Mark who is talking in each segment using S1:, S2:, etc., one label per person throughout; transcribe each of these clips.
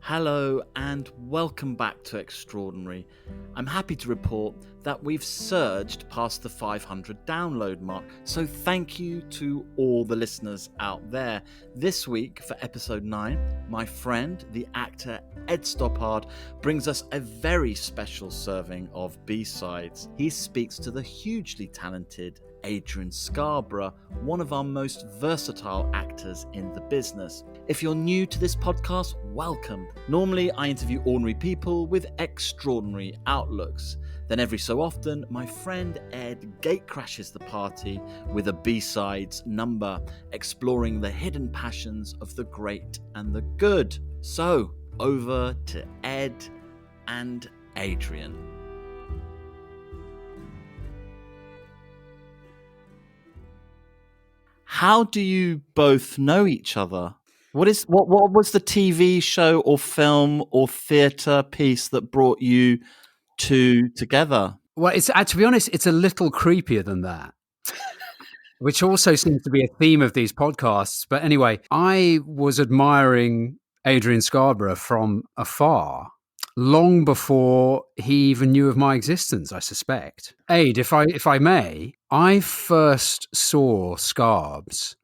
S1: Hello and welcome back to Extraordinary. I'm happy to report that we've surged past the 500 download mark, so thank you to all the listeners out there. This week for episode 9, my friend, the actor Ed Stoppard, brings us a very special serving of B-sides. He speaks to the hugely talented Adrian Scarborough, one of our most versatile actors in the business. If you're new to this podcast, welcome. Normally, I interview ordinary people with extraordinary outlooks. Then every so often, my friend Ed gatecrashes the party with a B-sides number, exploring the hidden passions of the great and the good. So, over to Ed and Adrian. How do you both know each other? What was the TV show or film or theatre piece that brought you two together?
S2: Well, to be honest, it's a little creepier than that, which also seems to be a theme of these podcasts. But anyway, I was admiring Adrian Scarborough from afar long before he even knew of my existence, I suspect. Aid, if I may, I first saw Scarbs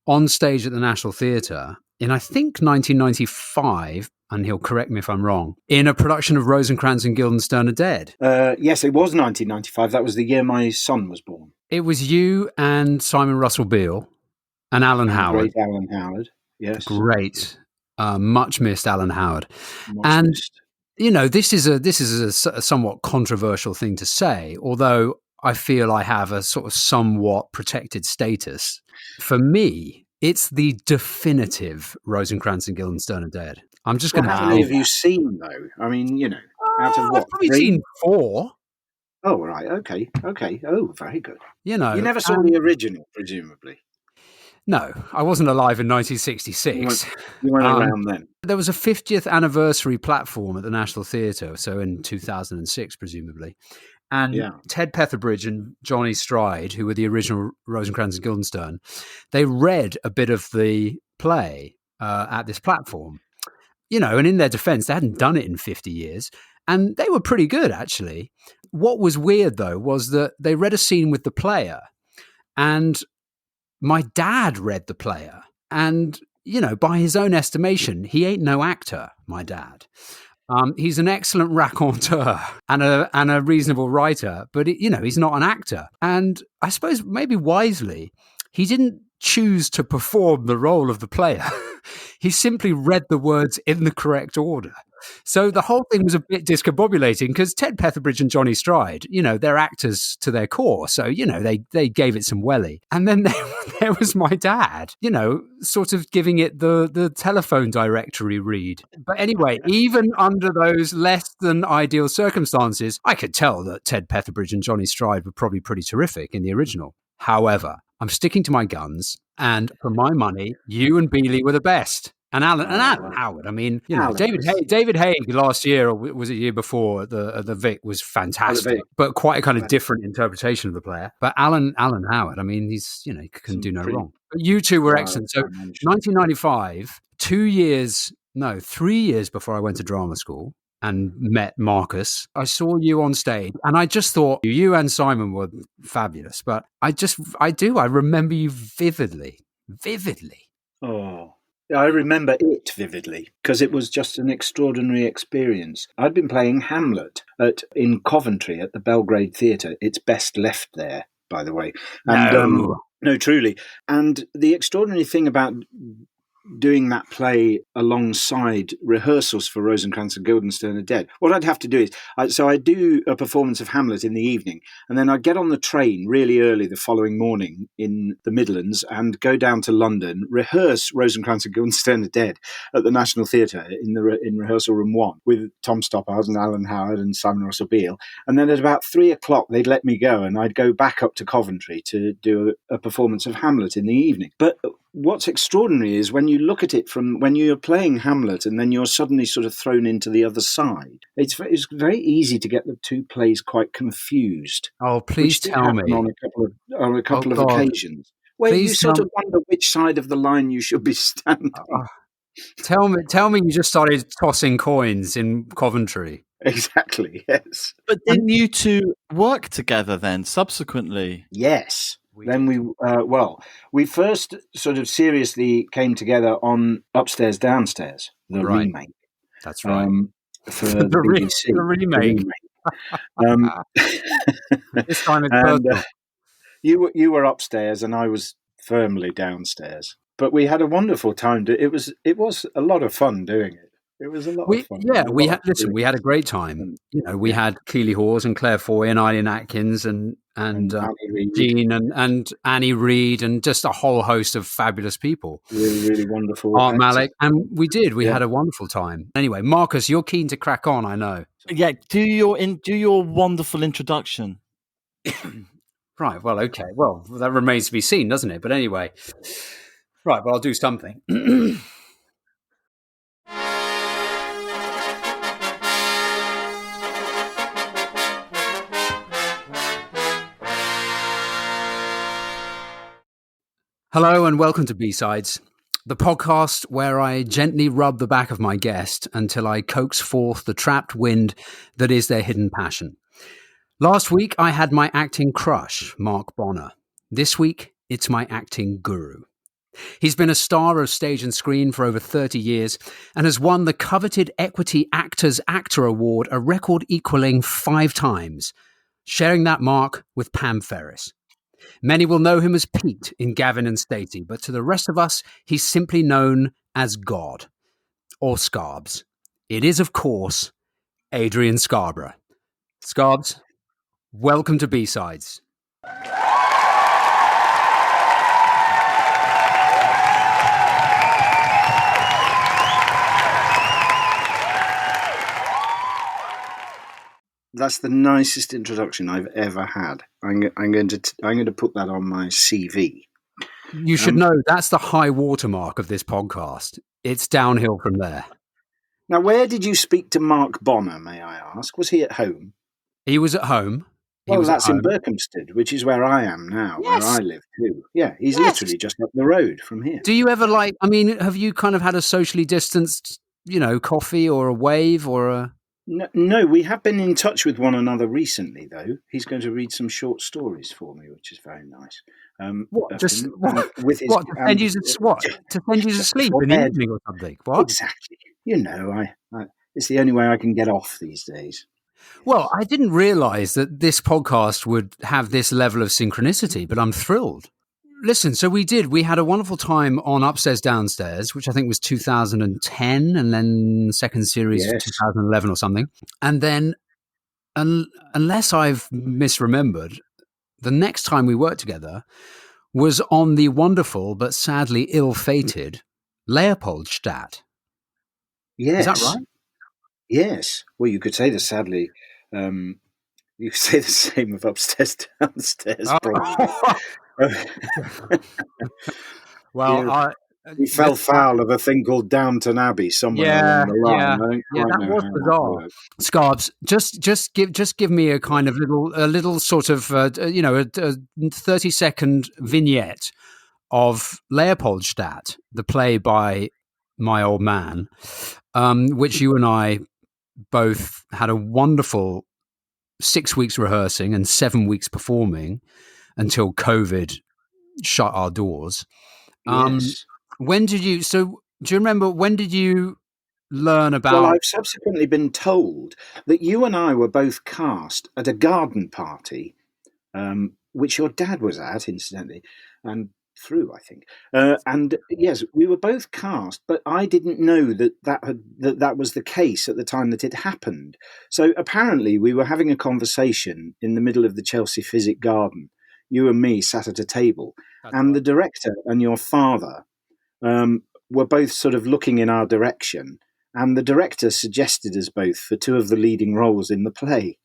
S2: on stage at the National Theatre in, I think, 1995, and he'll correct me if I'm wrong, in a production of Rosencrantz and Guildenstern are Dead.
S3: Yes, it was 1995. That was the year my son was born.
S2: It was you and Simon Russell Beale and Alan Howard.
S3: Great Alan Howard, yes.
S2: Great. Much missed Alan Howard.
S3: Much missed.
S2: You know, this is a somewhat controversial thing to say, although I feel I have a sort of somewhat protected status. For me, it's the definitive Rosencrantz and Guildenstern are Dead. I'm just going to.
S3: How many have you seen, though? I mean, you know, out of what?
S2: I've probably seen 4.
S3: Oh, right. Okay. Oh, very good.
S2: You know,
S3: you never saw the original, presumably.
S2: No, I wasn't alive in 1966.
S3: You weren't around then.
S2: There was a 50th anniversary platform at the National Theatre, so in 2006, presumably. And Ted Petherbridge and Johnny Stride, who were the original Rosencrantz and Guildenstern, they read a bit of the play at this platform. You know, and in their defense, they hadn't done it in 50 years. And they were pretty good, actually. What was weird, though, was that they read a scene with the player. And my dad read the player. And, you know, by his own estimation, he ain't no actor, my dad. He's an excellent raconteur and a reasonable writer, but he's not an actor. And I suppose maybe wisely, he didn't choose to perform the role of the player. He simply read the words in the correct order. So the whole thing was a bit discombobulating because Ted Petherbridge and Johnny Stride, you know, they're actors to their core. So, you know, they gave it some welly. And then there was my dad, you know, sort of giving it the telephone directory read. But anyway, even under those less than ideal circumstances, I could tell that Ted Petherbridge and Johnny Stride were probably pretty terrific in the original. However, I'm sticking to my guns. And for my money, you and Bealey were the best. And Alan Howard. I mean, you know, David Haig last year, or was it year before, the Vic was fantastic, but quite a kind of different interpretation of the player. But Alan Howard, I mean, he can do no wrong. But you two were excellent. So 1995, 3 years before I went to drama school and met Marcus, I saw you on stage and I just thought you and Simon were fabulous. But I remember you vividly.
S3: Oh. I remember it vividly because it was just an extraordinary experience. I'd been playing Hamlet in Coventry at the Belgrade Theatre. It's best left there, by the way. And, no, truly. And the extraordinary thing about doing that play alongside rehearsals for Rosencrantz and Guildenstern are Dead, what I'd have to do is, I do a performance of Hamlet in the evening, and then I'd get on the train really early the following morning in the Midlands and go down to London, rehearse Rosencrantz and Guildenstern are Dead at the National Theatre in rehearsal room 1 with Tom Stoppard and Alan Howard and Simon Russell Beale. And then at about 3:00, they'd let me go and I'd go back up to Coventry to do a performance of Hamlet in the evening. But what's extraordinary is when you look at it from when you're playing Hamlet and then you're suddenly sort of thrown into the other side, it's very easy to get the two plays quite confused.
S2: Oh, please tell me.
S3: On a couple of occasions. Where you sort of wonder which side of the line you should be standing.
S2: Tell me, you just started tossing coins in Coventry.
S3: Exactly. Yes.
S1: But didn't you two work together then? Subsequently,
S3: yes. Then we first sort of seriously came together on Upstairs Downstairs, the remake.
S2: That's right.
S3: For the BBC.
S2: The remake. This time it's personal.
S3: You were upstairs and I was firmly downstairs. But we had a wonderful time. It was a lot of fun doing it. It was a lot of fun.
S2: Yeah, we had a great time. We had Keely Hawes and Claire Foy and Eileen Atkins and Jean and Annie Reid and just a whole host of fabulous people.
S3: Really, really wonderful.
S2: Art Malik. And we had a wonderful time. Anyway, Marcus, you're keen to crack on, I know.
S1: Yeah, do your wonderful introduction.
S2: Right, well, okay. Well, that remains to be seen, doesn't it? But anyway. Right, well, I'll do something. Hello and welcome to B-Sides, the podcast where I gently rub the back of my guest until I coax forth the trapped wind that is their hidden passion. Last week, I had my acting crush, Mark Bonner. This week, it's my acting guru. He's been a star of stage and screen for over 30 years and has won the coveted Equity Actors Actor Award a record equaling 5 times, sharing that mark with Pam Ferris. Many will know him as Pete in Gavin and Stacey, but to the rest of us, he's simply known as God, or Scarbs. It is, of course, Adrian Scarborough. Scarbs, welcome to B-Sides.
S3: That's the nicest introduction I've ever had. I'm going to put that on my CV.
S2: You should know that's the high watermark of this podcast. It's downhill from there.
S3: Now, where did you speak to Mark Bonner, may I ask? Was he at home?
S2: He was at home.
S3: That's in Berkhamsted, which is where I am now, where I live too. Yeah, he's literally just up the road from here.
S2: Do you ever have you kind of had a socially distanced, coffee or a wave or a...
S3: No, we have been in touch with one another recently, though. He's going to read some short stories for me, which is very nice.
S2: To send you to sleep in the evening or something? What?
S3: Exactly. It's the only way I can get off these days.
S2: Well, I didn't realise that this podcast would have this level of synchronicity, but I'm thrilled. Listen, so we had a wonderful time on Upstairs Downstairs, which I think was 2010, and then the second series was 2011 or something. And then, unless I've misremembered, the next time we worked together was on the wonderful but sadly ill-fated Leopoldstadt.
S3: Yes.
S2: Is that right?
S3: Yes. Well, you could say that sadly. You could say the same of Upstairs Downstairs, probably.
S2: Well,
S3: we fell foul of a thing called Downton Abbey somewhere along the line.
S2: That was bizarre. Scarbs, just give me a kind of little sort of a 30-second vignette of Leopoldstadt, the play by my old man, which you and I both had a wonderful 6 weeks rehearsing and 7 weeks performing until COVID shut our doors.
S3: Yes.
S2: Do you remember, when did you learn about...
S3: Well, I've subsequently been told that you and I were both cast at a garden party, which your dad was at, incidentally, and through, I think. And yes, we were both cast, but I didn't know that was the case at the time that it happened. So apparently we were having a conversation in the middle of the Chelsea Physic Garden. You and me sat at a table, and the director and your father were both sort of looking in our direction, and the director suggested us both for 2 of the leading roles in the play,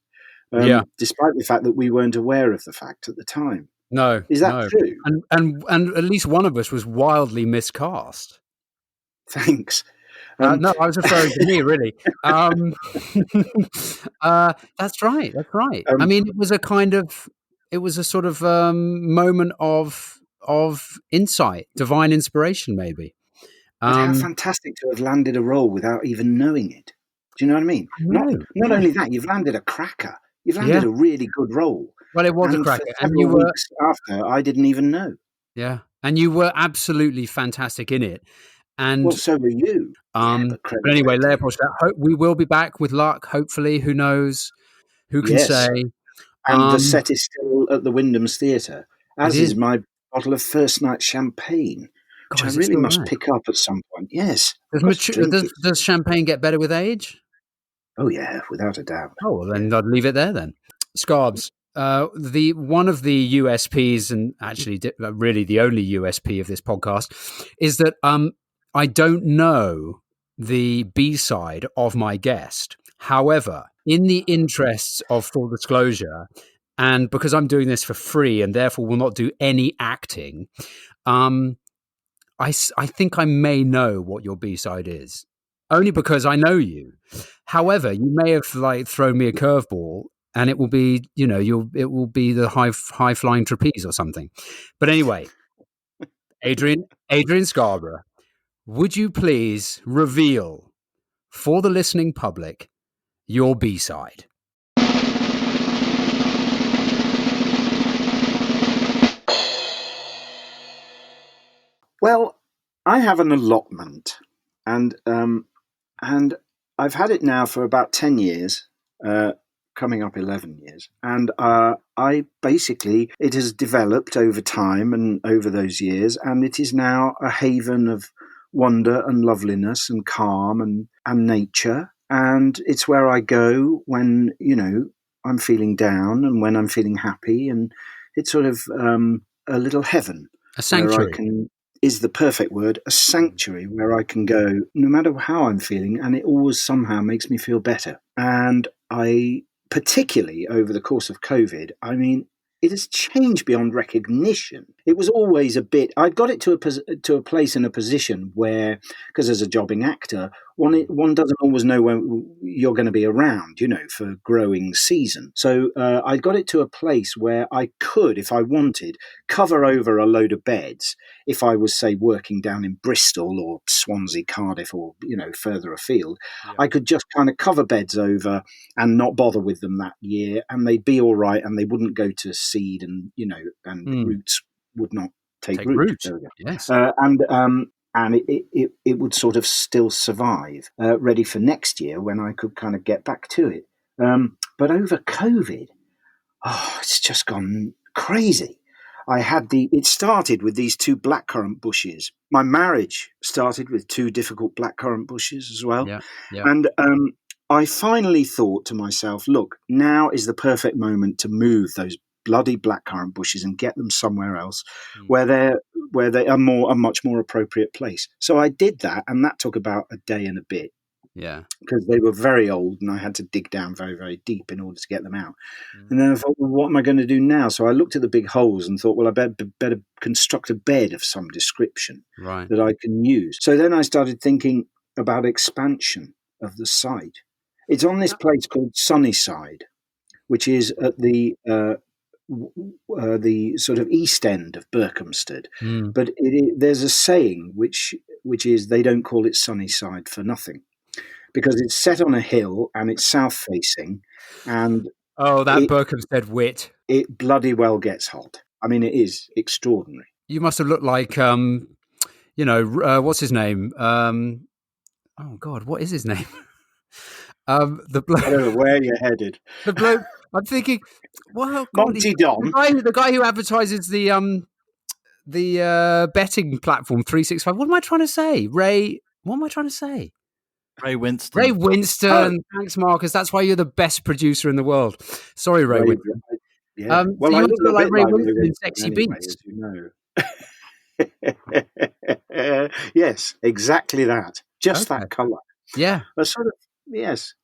S3: despite the fact that we weren't aware of the fact at the time.
S2: No.
S3: Is that true?
S2: And at least one of us was wildly miscast.
S3: Thanks.
S2: No, I was referring to me, really. That's right. I mean, it was a sort of moment of insight, divine inspiration, maybe.
S3: But how fantastic to have landed a role without even knowing it. Do you know what I mean? Not only that, you've landed a cracker. You've landed a really good role.
S2: Well, it was a cracker.
S3: For several weeks after, I didn't even know.
S2: Yeah. And you were absolutely fantastic in it. And
S3: well, so were you.
S2: But anyway, Leopold, we will be back with luck, hopefully. Who knows? Who can say?
S3: And the set is still at the Wyndham's Theatre, as is my bottle of first night champagne, which I really must pick up at some point. Yes.
S2: Does champagne get better with age?
S3: Oh, yeah, without a doubt.
S2: Oh, well, then I'd leave it there then. Scarbs, one of the USPs, and actually really the only USP of this podcast, is that I don't know the B-side of my guest. However, in the interests of full disclosure, and because I'm doing this for free and therefore will not do any acting, I think I may know what your B-side is. Only because I know you. However, you may have thrown me a curveball, and it will be, it will be the high flying trapeze or something. But anyway, Adrian Scarborough, would you please reveal for the listening public your B-side?
S3: Well, I have an allotment, and I've had it now for about 10 years, coming up 11 years. And it has developed over time and over those years, and it is now a haven of wonder and loveliness and calm and nature. And it's where I go when, I'm feeling down and when I'm feeling happy. And it's sort of a little heaven.
S2: A sanctuary.
S3: Is the perfect word, a sanctuary where I can go no matter how I'm feeling, and it always somehow makes me feel better. And I, particularly over the course of COVID, it has changed beyond recognition. It was always a bit, I'd got it to a place in a position where, because as a jobbing actor, one doesn't always know when you're going to be around, for growing season. So I got it to a place where I could, if I wanted, cover over a load of beds. If I was, say, working down in Bristol or Swansea, Cardiff, or, further afield, I could just kind of cover beds over and not bother with them that year, and they'd be all right, and they wouldn't go to seed, and, roots would not take root.
S2: Yes.
S3: And it would sort of still survive, ready for next year when I could kind of get back to it. But over COVID, it's just gone crazy. It started with these 2 blackcurrant bushes. My marriage started with 2 difficult blackcurrant bushes as well.
S2: Yeah.
S3: And I finally thought to myself, look, now is the perfect moment to move those bloody blackcurrant bushes and get them somewhere else where they are a much more appropriate place. So I did that, and that took about a day and a bit.
S2: Yeah.
S3: Because they were very old and I had to dig down very, very deep in order to get them out. And then I thought, well, what am I going to do now? So I looked at the big holes and thought, well, I better construct a bed of some description that I can use. So then I started thinking about expansion of the site. It's on this place called Sunnyside, which is at the sort of east end of Berkhamsted. But there's a saying which is they don't call it Sunnyside for nothing, because it's set on a hill and it's south facing, and
S2: Berkhamsted wit,
S3: it bloody well gets hot. It is extraordinary.
S2: You must have looked like what's his name? Oh God, what is his name? The bloke.
S3: I don't know where you're headed.
S2: The bloke. I'm thinking, well,
S3: Monty Don,
S2: the guy who advertises the betting platform 365. What am I trying to say, Ray? What am I trying to say?
S1: Ray Winston.
S2: Ray Winston. Oh. Thanks, Marcus. That's why you're the best producer in the world. Sorry, Ray Winston.
S3: Yeah.
S2: So you look like Ray Winston in Sexy
S3: anyway,
S2: Beats.
S3: As you know. Yes, exactly that. Just that colour.
S2: Yeah.
S3: A sort of, yes.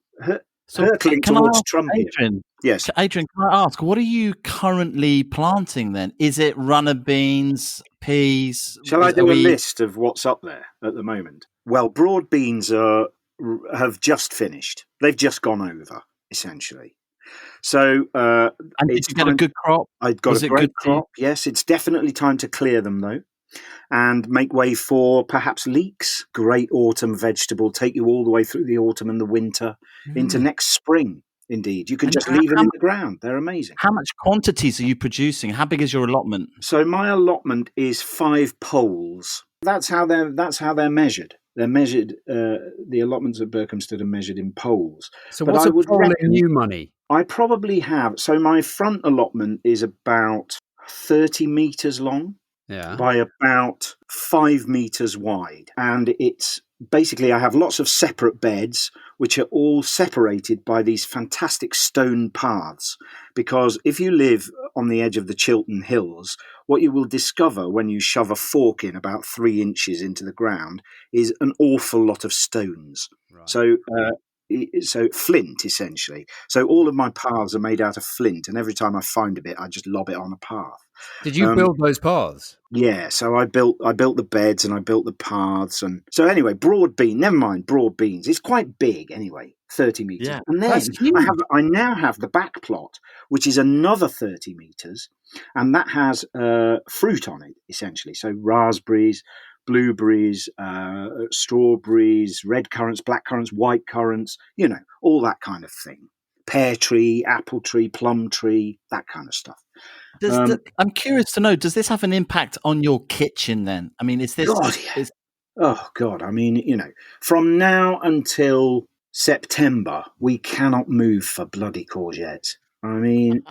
S1: Hurtling towards Trump.
S3: Adrian, yes.
S1: Adrian, can I ask, what are you currently planting then? Is it runner beans, peas?
S3: Shall I do a list of what's up there at the moment? Well, broad beans have just finished. They've just gone over, essentially. So,
S1: and did you get a good crop?
S3: I got a great crop. Yes, it's definitely time to clear them, though. and make way for perhaps leeks. Great autumn vegetable, take you all the way through the autumn and the winter into next spring. Indeed, you can just leave them in the ground. They're amazing.
S1: How much quantities are you producing? How big is your allotment?
S3: So my allotment is 5 poles. That's how they're measured. They're measured. The allotments at Berkhamsted are measured in poles.
S2: So what's a pole in new money?
S3: I probably have. So my front allotment is about 30 meters long.
S2: Yeah.
S3: By about 5 meters wide. And it's basically, I have lots of separate beds, which are all separated by these fantastic stone paths. Because if you live on the edge of the Chiltern Hills, what you will discover when you shove a fork in about 3 inches into the ground is an awful lot of stones. Right. So flint, essentially. So all of my paths are made out of flint, and every time I find a bit, I just lob it on a path.
S2: Did you build those paths?
S3: Yeah, so I built the beds and I built the paths, and so anyway, broad beans. It's quite big anyway, 30 meters.
S1: Yeah,
S3: and then I now have the back plot, which is another 30 meters, and that has fruit on it essentially. So raspberries, blueberries, strawberries, red currants, black currants, white currants, all that kind of thing. Pear tree, apple tree, plum tree, that kind of stuff.
S1: I'm curious to know, does this have an impact on your kitchen then? I mean, is this...
S3: God, yeah. Oh, God. I mean, from now until September, we cannot move for bloody courgettes. I mean,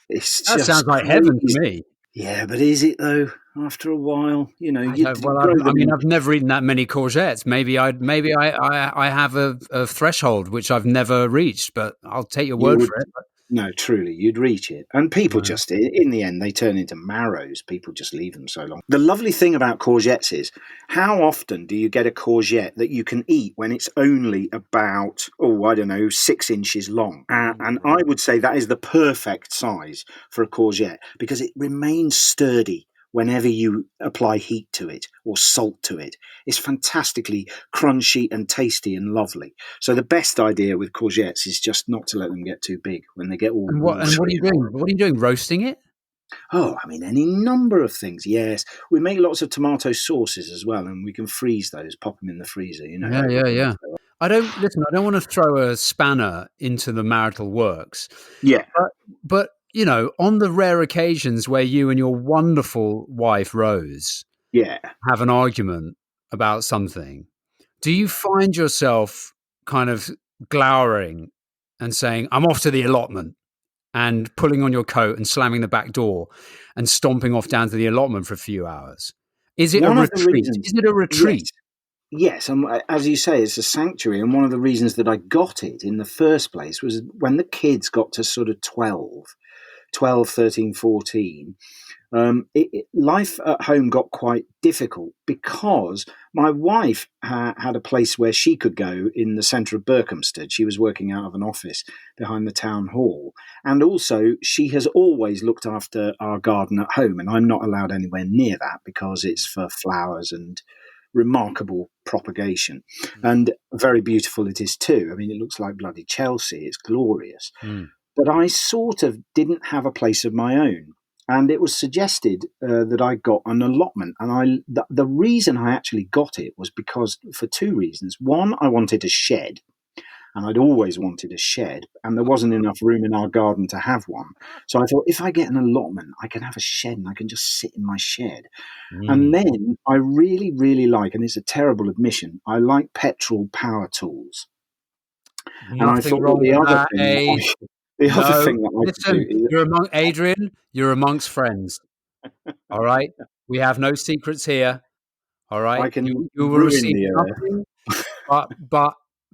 S3: it's just...
S2: That sounds like heaven to me.
S3: Yeah, but is it though? After a while,
S2: I've never eaten that many courgettes. Maybe I have a threshold which I've never reached, but I'll take your word for it.
S3: No, truly, you'd reach it. And people just, in the end, they turn into marrows. People just leave them so long. The lovely thing about courgettes is, how often do you get a courgette that you can eat when it's only about, 6 inches long? And I would say that is the perfect size for a courgette because it remains sturdy whenever you apply heat to it or salt to it. It's fantastically crunchy and tasty and lovely. So the best idea with courgettes is just not to let them get too big when they get all...
S2: And what are you doing? What are you doing? Roasting it?
S3: Oh, I mean, any number of things, yes. We make lots of tomato sauces as well, and we can freeze those, pop them in the freezer,
S2: Yeah. I don't want to throw a spanner into the marital works.
S3: Yeah.
S2: But on the rare occasions where you and your wonderful wife, Rose, have an argument about something, do you find yourself kind of glowering and saying, I'm off to the allotment, and pulling on your coat and slamming the back door and stomping off down to the allotment for a few hours? Is it a retreat?
S3: Yes, and as you say, it's a sanctuary. And one of the reasons that I got it in the first place was when the kids got to sort of 12, 13, 14, life at home got quite difficult because my wife had a place where she could go in the centre of Berkhamsted. She was working out of an office behind the town hall. And also she has always looked after our garden at home, and I'm not allowed anywhere near that because it's for flowers and remarkable propagation. And very beautiful it is too. I mean, it looks like bloody Chelsea. It's glorious. But I sort of didn't have a place of my own. And it was suggested that I got an allotment. And the reason I actually got it was because for 2 reasons. One, I wanted a shed. And I'd always wanted a shed. And there wasn't enough room in our garden to have one. So I thought, if I get an allotment, I can have a shed and I can just sit in my shed. And then I really, really like, and it's a terrible admission, I like petrol power tools.
S2: Nothing and I thought, wrong with that,
S3: the other thing that I
S2: listen, do Adrian, you're amongst friends. All right? We have no secrets here. All right?
S3: I can
S2: you will receive nothing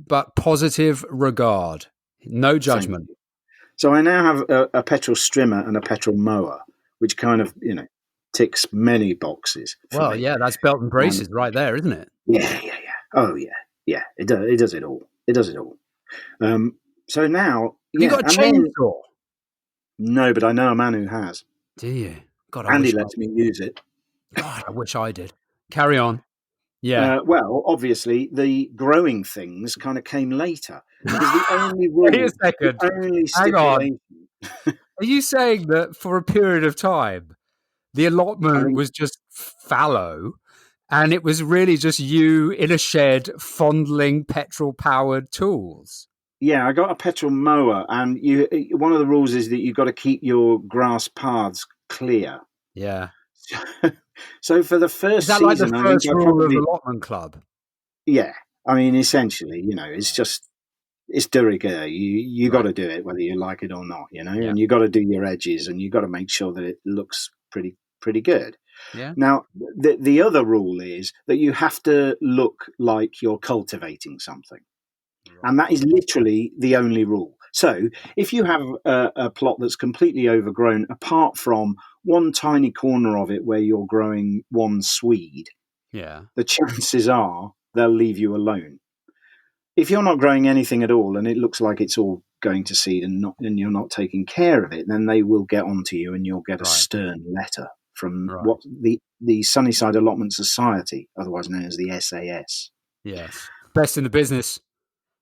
S2: but positive regard. No judgment.
S3: So I now have a petrol strimmer and a petrol mower, which kind of, ticks many boxes.
S2: Well, me. Yeah, that's belt and braces right there, isn't it?
S3: Yeah. Oh, yeah. It does it all. So now...
S2: You got a chainsaw?
S3: No, but I know a man who has.
S2: Do you? God,
S3: and he lets me use it.
S2: God, I wish I did. Carry on. Yeah.
S3: Well, obviously, the growing things kind of came later. Because the only rule...
S2: Wait a second. Hang on. Are you saying that for a period of time, the allotment was just fallow. And it was really just you in a shed fondling petrol-powered tools.
S3: Yeah, I got a petrol mower, and one of the rules is that you've got to keep your grass paths clear.
S2: Yeah.
S3: So for the first
S2: season, is that like the first rule of allotment club?
S3: Yeah, I mean, essentially, it's just it's de rigueur. You got to do it whether you like it or not, and you got to do your edges, and you got to make sure that it looks pretty good.
S2: Yeah.
S3: Now, the other rule is that you have to look like you're cultivating something. And that is literally the only rule. So if you have a plot that's completely overgrown, apart from one tiny corner of it where you're growing one swede, the chances are they'll leave you alone. If you're not growing anything at all and it looks like it's all going to seed and you're not taking care of it, then they will get onto you and you'll get a stern letter from what the Sunnyside Allotment Society, otherwise known as the SAS.
S2: Yes. Best in the business.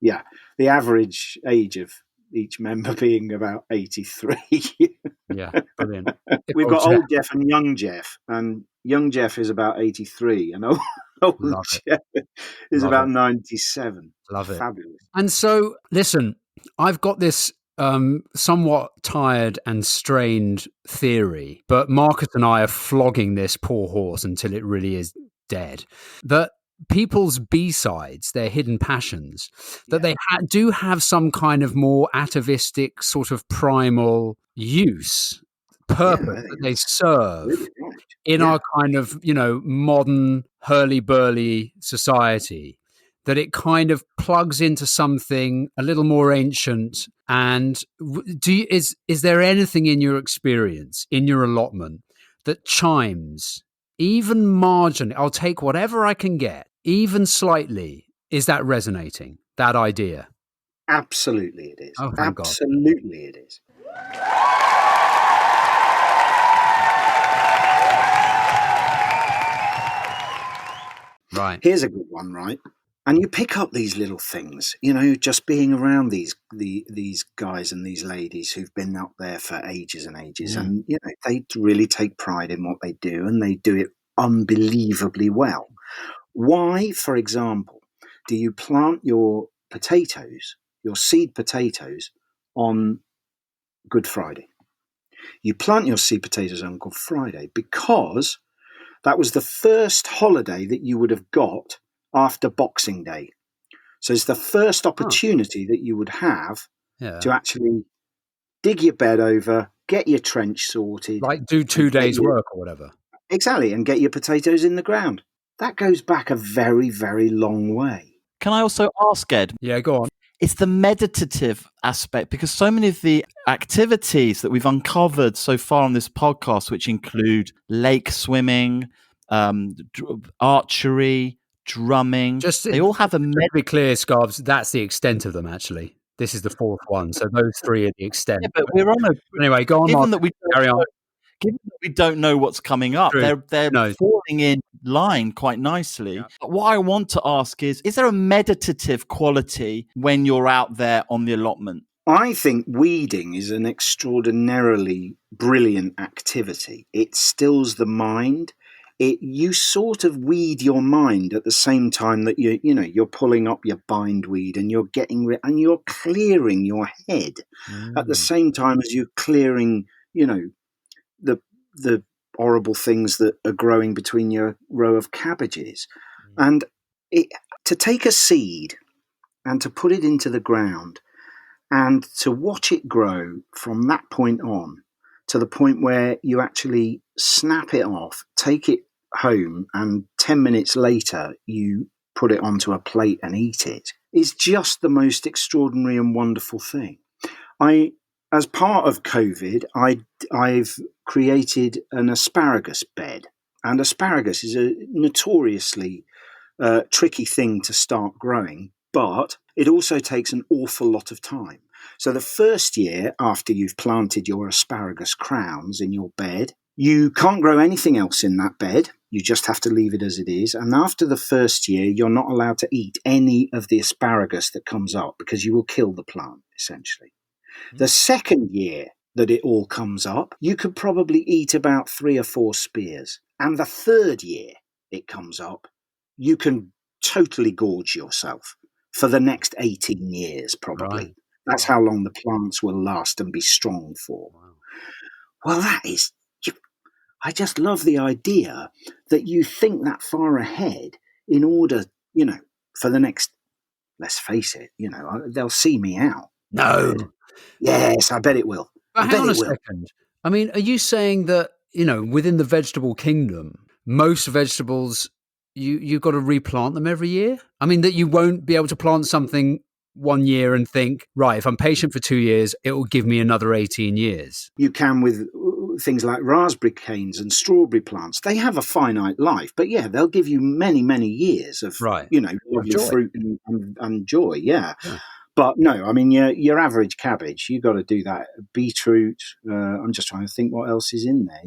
S3: Yeah, the average age of each member being about 83.
S2: Yeah, brilliant.
S3: We've got old Jeff and young Jeff, and young Jeff is about 83, and old Jeff is about 97.
S2: Love it.
S3: Fabulous.
S2: And so, listen, I've got this somewhat tired and strained theory, but Marcus and I are flogging this poor horse until it really is dead. That people's B-sides, their hidden passions, that they do have some kind of more atavistic sort of primal purpose that they serve in our kind of, modern hurly-burly society, that it kind of plugs into something a little more ancient. And is there anything in your experience, in your allotment, that chimes, even marginally, I'll take whatever I can get, even slightly, is that resonating, that idea?
S3: Absolutely it is.
S2: Oh, thank God.
S3: Absolutely it is.
S2: Right.
S3: Here's a good one, right? And you pick up these little things, just being around these guys and these ladies who've been up there for ages and ages. And, they really take pride in what they do, and they do it unbelievably well. Why, for example, do you plant your potatoes, your seed potatoes, on Good Friday? You plant your seed potatoes on Good Friday because that was the first holiday that you would have got after Boxing Day. So it's the first opportunity that you would have to actually dig your bed over, get your trench sorted.
S2: Like do 2 days' work or whatever.
S3: Exactly, and get your potatoes in the ground. That goes back a very, very long way.
S1: Can I also ask, Ed?
S2: Yeah, go on.
S1: It's the meditative aspect, because so many of the activities that we've uncovered so far on this podcast, which include lake swimming, archery, drumming, they all have a...
S2: To be clear, Scarbs, that's the extent of them, actually. This is the fourth one, so those three are the extent.
S1: Yeah, but we're on a...
S2: Anyway, go on,
S1: given
S2: Mark.
S1: that we carry on. Given that we don't know what's coming up, they're falling in line quite nicely. Yeah. But what I want to ask is there a meditative quality when you're out there on the allotment?
S3: I think weeding is an extraordinarily brilliant activity. It stills the mind. You sort of weed your mind at the same time that you're pulling up your bindweed and you're and you're clearing your head at the same time as you're clearing, the horrible things that are growing between your row of cabbages. And to take a seed and to put it into the ground and to watch it grow from that point on to the point where you actually snap it off, take it home, and 10 minutes later you put it onto a plate and eat it, is just the most extraordinary and wonderful thing. As part of COVID, I've created an asparagus bed. And asparagus is a notoriously tricky thing to start growing, but it also takes an awful lot of time. So the first year after you've planted your asparagus crowns in your bed, you can't grow anything else in that bed. You just have to leave it as it is. And after the first year, you're not allowed to eat any of the asparagus that comes up because you will kill the plant, essentially. The second year, that it all comes up, you could probably eat about 3 or 4 spears. And the third year it comes up, you can totally gorge yourself for the next 18 years, probably.
S2: Right.
S3: That's how long the plants will last and be strong for.
S2: Wow.
S3: Well, I just love the idea that you think that far ahead in order, for the next, let's face it, they'll see me out.
S2: No.
S3: Yes, I bet it will.
S2: But hang on a second. I mean, are you saying that, within the vegetable kingdom, most vegetables, you've got to replant them every year? I mean, that you won't be able to plant something one year and think, right, if I'm patient for 2 years, it will give me another 18 years.
S3: You can with things like raspberry canes and strawberry plants. They have a finite life, but yeah, they'll give you many, many years of, lovely fruit and joy. Yeah. But no, I mean, your average cabbage, you got to do that. Beetroot. I'm just trying to think what else is in there.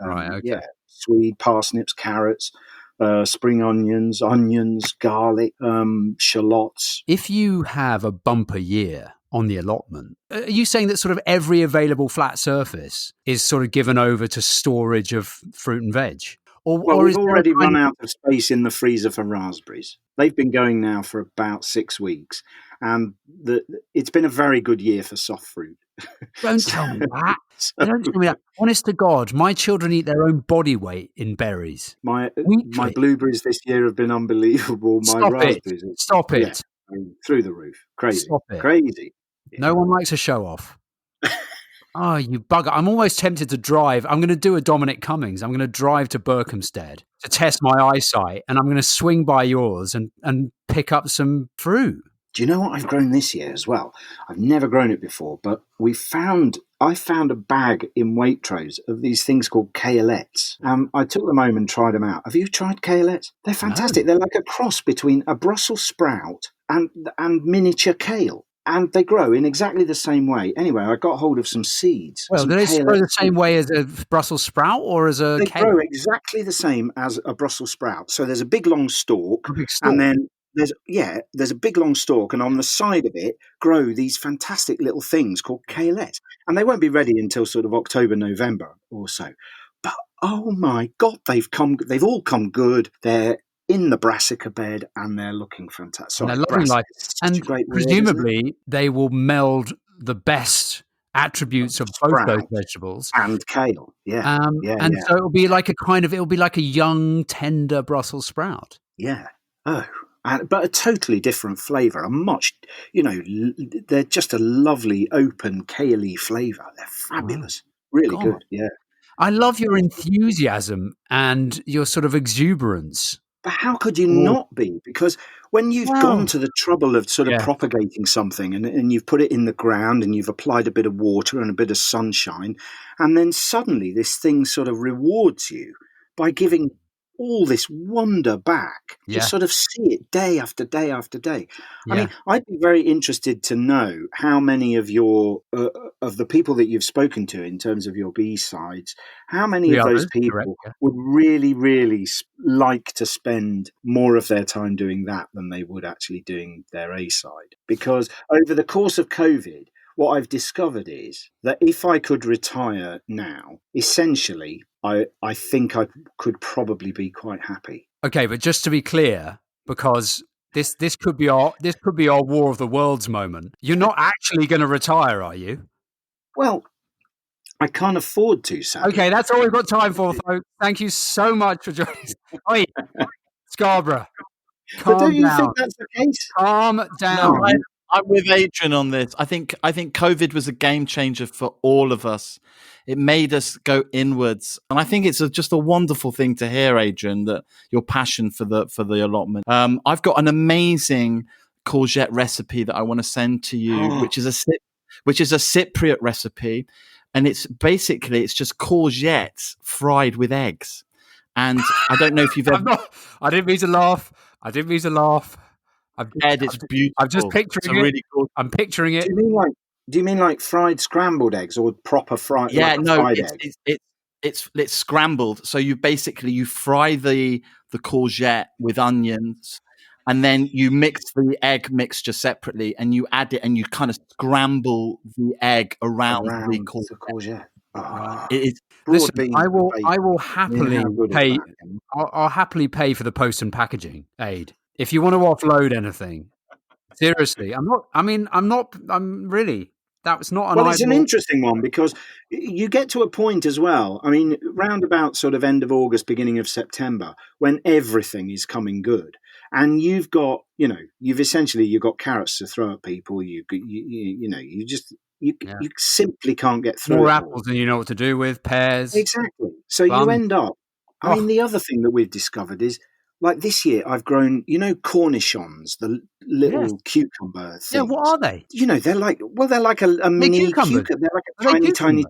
S2: Right. Okay.
S3: Yeah, swede, parsnips, carrots, spring onions, garlic, shallots.
S2: If you have a bumper year on the allotment, are you saying that sort of every available flat surface is sort of given over to storage of fruit and veg?
S3: Well, we've already run out of space in the freezer for raspberries. They've been going now for about 6 weeks, and it's been a very good year for soft fruit.
S2: Don't tell me that. Don't tell me that. Honest to God, my children eat their own body weight in berries.
S3: My blueberries this year have been unbelievable. Raspberries.
S2: Stop it.
S3: Yeah, through the roof. Crazy.
S2: Stop it.
S3: Crazy. Yeah.
S2: No one likes a show off. Oh, you bugger. I'm almost tempted to drive. I'm going to do a Dominic Cummings. I'm going to drive to Berkhamsted to test my eyesight, and I'm going to swing by yours and pick up some fruit.
S3: Do you know what I've grown this year as well? I've never grown it before, but I found a bag in Waitrose of these things called kalettes. I took them home and tried them out. Have you tried kalettes? They're fantastic. No. They're like a cross between a Brussels sprout and miniature kale. And they grow in exactly the same way. Anyway, I got hold of some seeds.
S2: Well, do they grow the same way as a Brussels sprout or as a kale?
S3: They grow exactly the same as a Brussels sprout. So there's a big long stalk, and then there's a big long stalk, and on the side of it grow these fantastic little things called kalettes. And they won't be ready until sort of October, November or so. But oh my God, they've all come good. They're in the brassica bed, and they're looking fantastic.
S2: Sorry, they're looking like, and presumably they will meld the best attributes of both those vegetables
S3: and kale.
S2: So it'll be like a young, tender Brussels sprout.
S3: Yeah. Oh. But a totally different flavour. A much, they're just a lovely, open, kale-y flavour. They're fabulous. Really good. Yeah.
S2: I love your enthusiasm and your sort of exuberance.
S3: But how could you not be? Because when you've gone to the trouble of sort of propagating something and you've put it in the ground and you've applied a bit of water and a bit of sunshine, and then suddenly this thing sort of rewards you by giving all this wonder back, to sort of see it day after day after day. I mean, I'd be very interested to know how many of your of the people that you've spoken to in terms of your B-sides, how many of those people would really, really like to spend more of their time doing that than they would actually doing their A-side. Because over the course of COVID, what I've discovered is that if I could retire now, essentially, I think I could probably be quite happy.
S2: Okay, but just to be clear, because this could be our War of the Worlds moment. You're not actually going to retire, are you?
S3: Well, I can't afford to, Sam.
S2: Okay, that's all we've got time for, folks. Thank you so much for joining us. Oi, Scarborough, calm down. But
S3: don't you think that's the case?
S2: Calm down.
S1: No, I'm with Adrian on this. I think COVID was a game changer for all of us. It made us go inwards, and I think it's just a wonderful thing to hear, Adrian, that your passion for the allotment. I've got an amazing courgette recipe that I want to send to you, which is a Cypriot recipe, and it's just courgettes fried with eggs. And I don't know if you've ever.
S2: I didn't mean to laugh.
S1: It's beautiful.
S2: I'm just picturing it. Really cool. I'm picturing it.
S3: Do you mean like fried scrambled eggs or proper fried?
S1: Yeah,
S3: fried eggs?
S1: It's scrambled. So you fry the courgette with onions, and then you mix the egg mixture separately, and you add it, and you kind of scramble the egg around the
S3: courgette. Oh,
S1: it is.
S2: Listen,
S3: beans
S2: I will
S3: bacon.
S2: happily pay. I'll happily pay for the post and packaging aid if you want to offload anything. Seriously, I'm really. That's not an.
S3: Well, it's an interesting one because you get to a point as well. I mean, round about sort of end of August, beginning of September, when everything is coming good, and you've got, you've got carrots to throw at people. You simply can't get through.
S2: More apples than you know what to do with. Pears,
S3: exactly. So you end up. I mean, the other thing that we've discovered is, like this year, I've grown, cornichons, the little cucumber things.
S2: Yeah, what are they?
S3: They're like a mini cucumber. They're like a tiny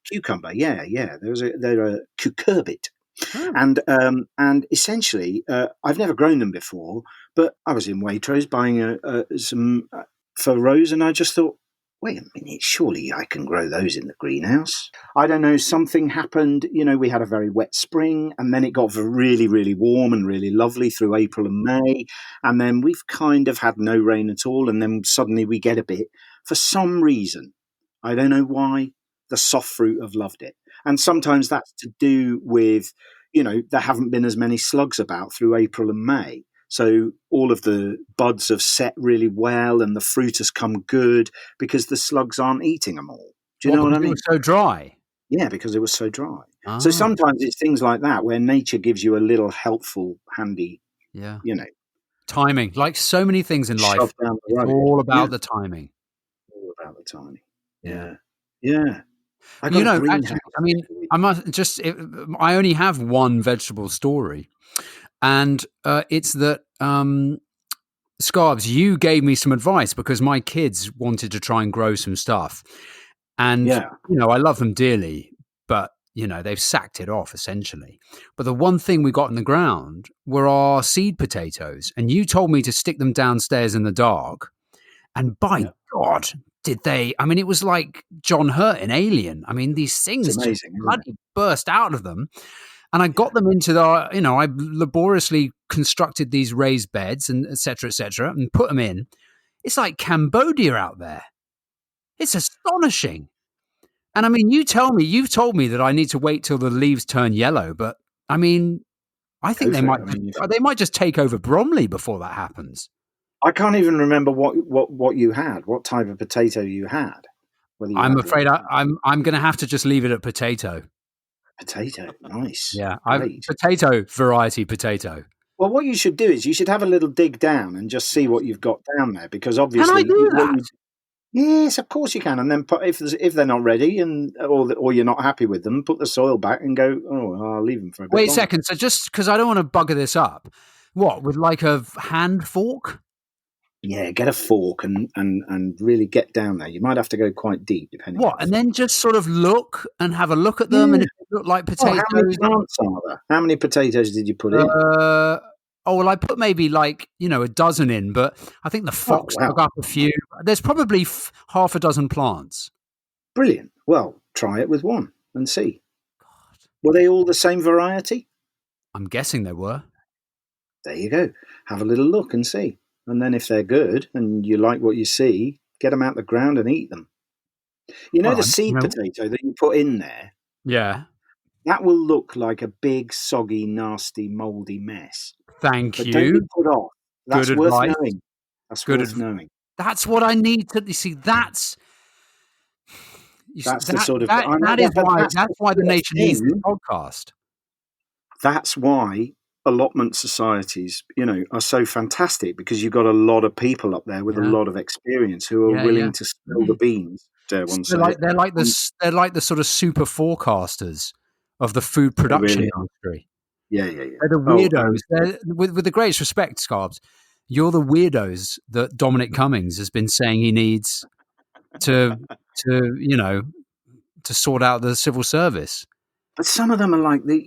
S3: cucumber. Yeah. They're a cucurbit. Oh. And essentially, I've never grown them before, but I was in Waitrose buying some for Rose, and I just thought, wait a minute, surely I can grow those in the greenhouse. I don't know, something happened. We had a very wet spring, and then it got really, really warm and really lovely through April and May. And then we've kind of had no rain at all. And then suddenly we get a bit. For some reason, I don't know why, the soft fruit have loved it. And sometimes that's to do with, there haven't been as many slugs about through April and May. So all of the buds have set really well, and the fruit has come good because the slugs aren't eating them all. Do you know what I mean?
S2: It was so dry.
S3: Yeah, because it was so dry. Ah. So sometimes it's things like that where nature gives you a little helpful, handy,
S2: timing. Like so many things in life, it's all about the timing.
S3: All about the timing.
S2: Yeah.
S3: Yeah.
S2: Actually, I mean, I only have one vegetable story. And it's that, Scarbs, you gave me some advice because my kids wanted to try and grow some stuff. And, I love them dearly, but, they've sacked it off essentially. But the one thing we got in the ground were our seed potatoes. And you told me to stick them downstairs in the dark. And by God, did they? I mean, it was like John Hurt in Alien. I mean, these things just bloody burst out of them. And I got them into I laboriously constructed these raised beds and et cetera, and put them in. It's like Cambodia out there. It's astonishing. And I mean, you've told me that I need to wait till the leaves turn yellow. But I mean, I think they might just take over Bromley before that happens.
S3: I can't even remember what you had, what type of potato you had.
S2: I'm afraid I'm going to have to just leave it at potato.
S3: Potato, nice.
S2: Yeah, potato variety potato.
S3: Well, what you should do is you should have a little dig down and just see what you've got down there, because obviously,
S2: can I do that?
S3: Yes, of course you can. And then if they're not ready or you're not happy with them, put the soil back and go. Oh, I'll leave them for a bit.
S2: Wait a second. So just because I don't want to bugger this up, what with like a hand fork?
S3: Yeah, get a fork and really get down there. You might have to go quite deep, depending.
S2: What, and then just sort of look and have a look at them, and if they look like potatoes.
S3: How many plants are there? How many potatoes did you put in?
S2: I put maybe a dozen in, but I think the fox took up a few. There's probably half a dozen plants.
S3: Brilliant. Well, try it with one and see. God. Were they all the same variety?
S2: I'm guessing they were.
S3: There you go. Have a little look and see. And then if they're good and you like what you see, get them out the ground and eat them. The seed potato that you put in there?
S2: Yeah.
S3: That will look like a big, soggy, nasty, mouldy mess.
S2: Thank you.
S3: Don't be put off. That's
S2: good
S3: worth
S2: advice.
S3: knowing. That's worth knowing.
S2: That's what I need to see. That's
S3: the sort of...
S2: That's why the nation needs this podcast.
S3: That's why allotment societies, are so fantastic, because you've got a lot of people up there with a lot of experience who are willing to spill the beans. They're like
S2: the sort of super forecasters of the food production industry.
S3: Yeah.
S2: They're the weirdos. With the greatest respect, Scarbs, you're the weirdos that Dominic Cummings has been saying he needs to sort out the civil service.
S3: But some of them are like they're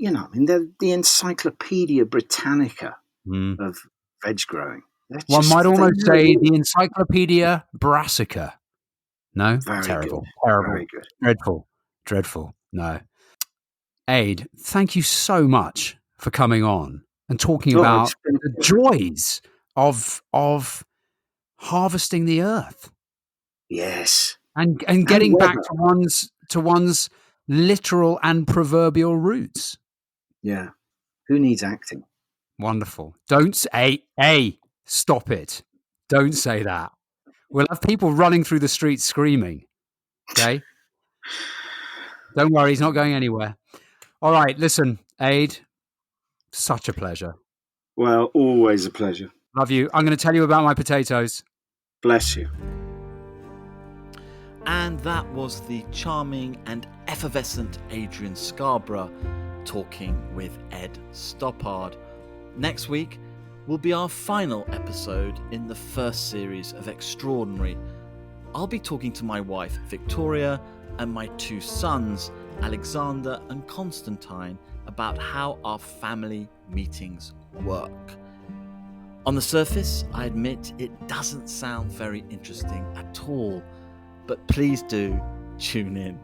S3: the Encyclopedia Britannica of veg growing.
S2: One might almost say the Encyclopedia Brassica. No? Terrible. Terrible.
S3: Very good.
S2: Dreadful. No. Aid, thank you so much for coming on and talking about the joys of harvesting the earth.
S3: Yes.
S2: And getting back to one's literal and proverbial roots.
S3: Yeah. Who needs acting?
S2: Wonderful. Don't stop it. Don't say that. We'll have people running through the streets screaming. Okay? Don't worry, he's not going anywhere. All right, listen, Aid, such a pleasure.
S3: Well, always a pleasure.
S2: Love you. I'm going to tell you about my potatoes.
S3: Bless you.
S1: And that was the charming and effervescent Adrian Scarborough talking with Ed Stoppard. Next week will be our final episode in the first series of Extraordinary. I'll be talking to my wife Victoria and my 2 sons Alexander and Constantine about how our family meetings work. On the surface, I admit it doesn't sound very interesting at all, but please do tune in.